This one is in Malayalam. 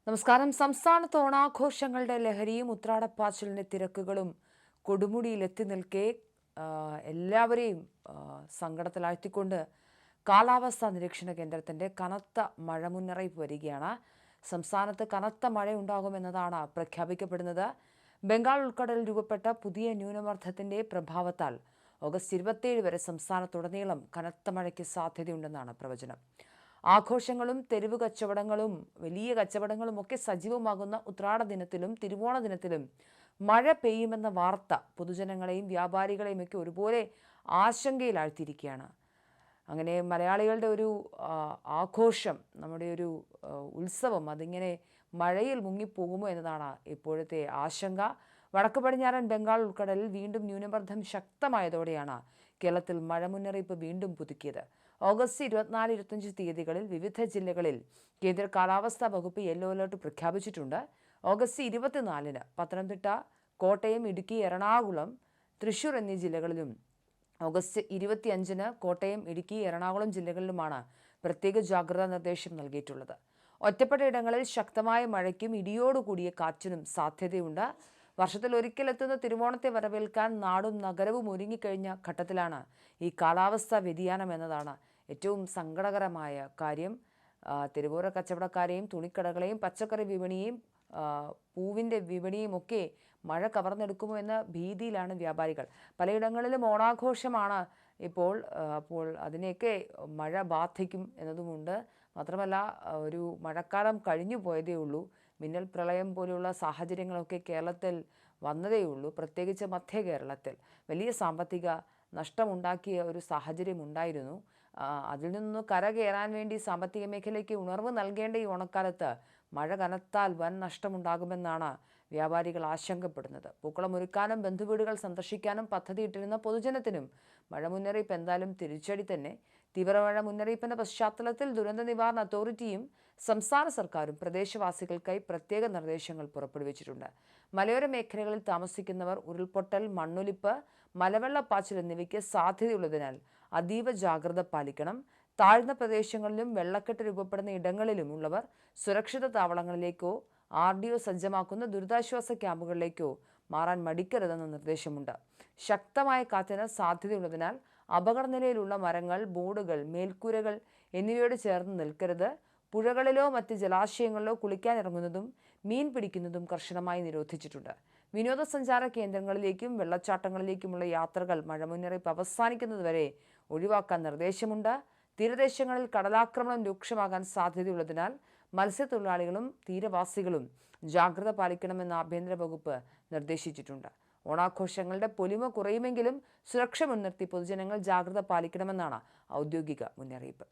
നമസ്കാരം. സംസ്ഥാനത്ത് ഓണാഘോഷങ്ങളുടെ ലഹരിയും ഉത്രാടപ്പാച്ചിലിൻ്റെ തിരക്കുകളും കൊടുമുടിയിലെത്തി നിൽക്കെ എല്ലാവരെയും സങ്കടത്തിലാഴ്ത്തിക്കൊണ്ട് കാലാവസ്ഥാ നിരീക്ഷണ കേന്ദ്രത്തിൻ്റെ കനത്ത മഴ മുന്നറിയിപ്പ് വരികയാണ്. സംസ്ഥാനത്ത് കനത്ത മഴയുണ്ടാകുമെന്നതാണ് പ്രഖ്യാപിക്കപ്പെടുന്നത്. ബംഗാൾ ഉൾക്കടലിൽ രൂപപ്പെട്ട പുതിയ ന്യൂനമർദ്ദത്തിൻ്റെ പ്രഭാവത്താൽ ഓഗസ്റ്റ് 27 വരെ സംസ്ഥാനത്തുടനീളം കനത്ത മഴയ്ക്ക് സാധ്യതയുണ്ടെന്നാണ് പ്രവചനം. ആഘോഷങ്ങളും തെരുവ് കച്ചവടങ്ങളും വലിയ കച്ചവടങ്ങളും ഒക്കെ സജീവമാകുന്ന ഉത്രാട ദിനത്തിലും തിരുവോണ ദിനത്തിലും മഴ പെയ്യുമെന്ന വാർത്ത പൊതുജനങ്ങളെയും വ്യാപാരികളെയും ഒക്കെ ഒരുപോലെ ആശങ്കയിലാഴ്ത്തിയിരിക്കുകയാണ്. അങ്ങനെ മലയാളികളുടെ ഒരു ആഘോഷം, നമ്മുടെ ഒരു ഉത്സവം അതിങ്ങനെ മഴയിൽ മുങ്ങിപ്പോകുമോ എന്നതാണ് ഇപ്പോഴത്തെ ആശങ്ക. വടക്ക് പടിഞ്ഞാറൻ ബംഗാൾ ഉൾക്കടലിൽ വീണ്ടും ന്യൂനമർദ്ദം ശക്തമായതോടെയാണ് കേരളത്തിൽ മഴ മുന്നറിയിപ്പ് വീണ്ടും പുതുക്കിയത്. ഓഗസ്റ്റ് 24-25 തീയതികളിൽ വിവിധ ജില്ലകളിൽ കേന്ദ്ര കാലാവസ്ഥാ വകുപ്പ് യെല്ലോ അലർട്ട് പ്രഖ്യാപിച്ചിട്ടുണ്ട്. ഓഗസ്റ്റ് 24-ന് പത്തനംതിട്ട, കോട്ടയം, ഇടുക്കി, എറണാകുളം, തൃശൂർ എന്നീ ജില്ലകളിലും ഓഗസ്റ്റ് 25-ന് കോട്ടയം, ഇടുക്കി, എറണാകുളം ജില്ലകളിലുമാണ് പ്രത്യേക ജാഗ്രതാ നിർദ്ദേശം നൽകിയിട്ടുള്ളത്. ഒറ്റപ്പെട്ട ഇടങ്ങളിൽ ശക്തമായ മഴയ്ക്കും ഇടിയോടുകൂടിയ കാറ്റിനും സാധ്യതയുണ്ട്. വർഷത്തിൽ ഒരിക്കലെത്തുന്ന തിരുവോണത്തെ വരവേൽക്കാൻ നാടും നഗരവും ഒരുങ്ങിക്കഴിഞ്ഞ ഘട്ടത്തിലാണ് ഈ കാലാവസ്ഥാ വ്യതിയാനം എന്നതാണ് ഏറ്റവും സങ്കടകരമായ കാര്യം. തെരുവോര കച്ചവടക്കാരെയും തുണിക്കടകളെയും പച്ചക്കറി വിപണിയെയും പൂവിൻ്റെ വിപണിയും ഒക്കെ മഴ കവർന്നെടുക്കുമോ എന്ന ഭീതിയിലാണ് വ്യാപാരികൾ. പലയിടങ്ങളിലും ഓണാഘോഷമാണ് അപ്പോൾ അതിനെയൊക്കെ മഴ ബാധിക്കും എന്നതുമുണ്ട്. മാത്രമല്ല, ഒരു മഴക്കാലം കഴിഞ്ഞു പോയതേ ഉള്ളൂ. മിന്നൽ പ്രളയം പോലെയുള്ള സാഹചര്യങ്ങളൊക്കെ കേരളത്തിൽ വന്നതേയുള്ളൂ. പ്രത്യേകിച്ച് മധ്യ കേരളത്തിൽ വലിയ സാമ്പത്തിക നഷ്ടമുണ്ടാക്കിയ ഒരു സാഹചര്യം ഉണ്ടായിരുന്നു. അതിൽ നിന്ന് കരകയറാൻ വേണ്ടി സാമ്പത്തിക മേഖലയ്ക്ക് ഉണർവ് നൽകേണ്ട ഈ ഓണക്കാലത്ത് മഴ കനത്താൽ വൻ നഷ്ടമുണ്ടാകുമെന്നാണ് വ്യാപാരികൾ ആശങ്കപ്പെടുന്നത്. പൂക്കളം ഒരുക്കാനും ബന്ധുവീടുകൾ സന്ദർശിക്കാനും പദ്ധതിയിട്ടിരുന്ന പൊതുജനത്തിനും മഴ മുന്നറിയിപ്പ് എന്തായാലും തിരിച്ചടി തന്നെ. തീവ്രമഴ മുന്നറിയിപ്പിന്റെ പശ്ചാത്തലത്തിൽ ദുരന്ത നിവാരണ അതോറിറ്റിയും സംസ്ഥാന സർക്കാരും പ്രദേശവാസികൾക്കായി പ്രത്യേക നിർദ്ദേശങ്ങൾ പുറപ്പെടുവിച്ചിട്ടുണ്ട്. മലയോര മേഖലകളിൽ താമസിക്കുന്നവർ ഉരുൾപൊട്ടൽ, മണ്ണൊലിപ്പ്, മലവെള്ളപ്പാച്ചിൽ എന്നിവയ്ക്ക് സാധ്യതയുള്ളതിനാൽ അതീവ ജാഗ്രത പാലിക്കണം. താഴ്ന്ന പ്രദേശങ്ങളിലും വെള്ളക്കെട്ട് രൂപപ്പെടുന്ന ഇടങ്ങളിലും ഉള്ളവർ സുരക്ഷിത താവളങ്ങളിലേക്കോ RDO സജ്ജമാക്കുന്ന ദുരിതാശ്വാസ ക്യാമ്പുകളിലേക്കോ മാറാൻ മടിക്കരുതെന്ന നിർദ്ദേശമുണ്ട്. ശക്തമായ കാറ്റിന് സാധ്യതയുള്ളതിനാൽ അപകടനിലയിലുള്ള മരങ്ങൾ, ബോർഡുകൾ, മേൽക്കൂരകൾ എന്നിവയോട് ചേർന്ന് നിൽക്കരുത്. പുഴകളിലോ മറ്റ് ജലാശയങ്ങളിലോ കുളിക്കാനിറങ്ങുന്നതും മീൻ പിടിക്കുന്നതും കർശനമായി നിരോധിച്ചിട്ടുണ്ട്. വിനോദസഞ്ചാര കേന്ദ്രങ്ങളിലേക്കും വെള്ളച്ചാട്ടങ്ങളിലേക്കുമുള്ള യാത്രകൾ മഴ മുന്നറിയിപ്പ് അവസാനിക്കുന്നതുവരെ ഒഴിവാക്കാൻ നിർദ്ദേശമുണ്ട്. തീരദേശങ്ങളിൽ കടലാക്രമണം രൂക്ഷമാകാൻ സാധ്യതയുള്ളതിനാൽ മത്സ്യത്തൊഴിലാളികളും തീരവാസികളും ജാഗ്രത പാലിക്കണമെന്ന് ആഭ്യന്തര വകുപ്പ് നിർദ്ദേശിച്ചിട്ടുണ്ട്. ഓണാഘോഷങ്ങളുടെ പൊലിമ കുറയുമെങ്കിലും സുരക്ഷ മുൻനിർത്തി പൊതുജനങ്ങൾ ജാഗ്രത പാലിക്കണമെന്നാണ് ഔദ്യോഗിക മുന്നറിയിപ്പ്.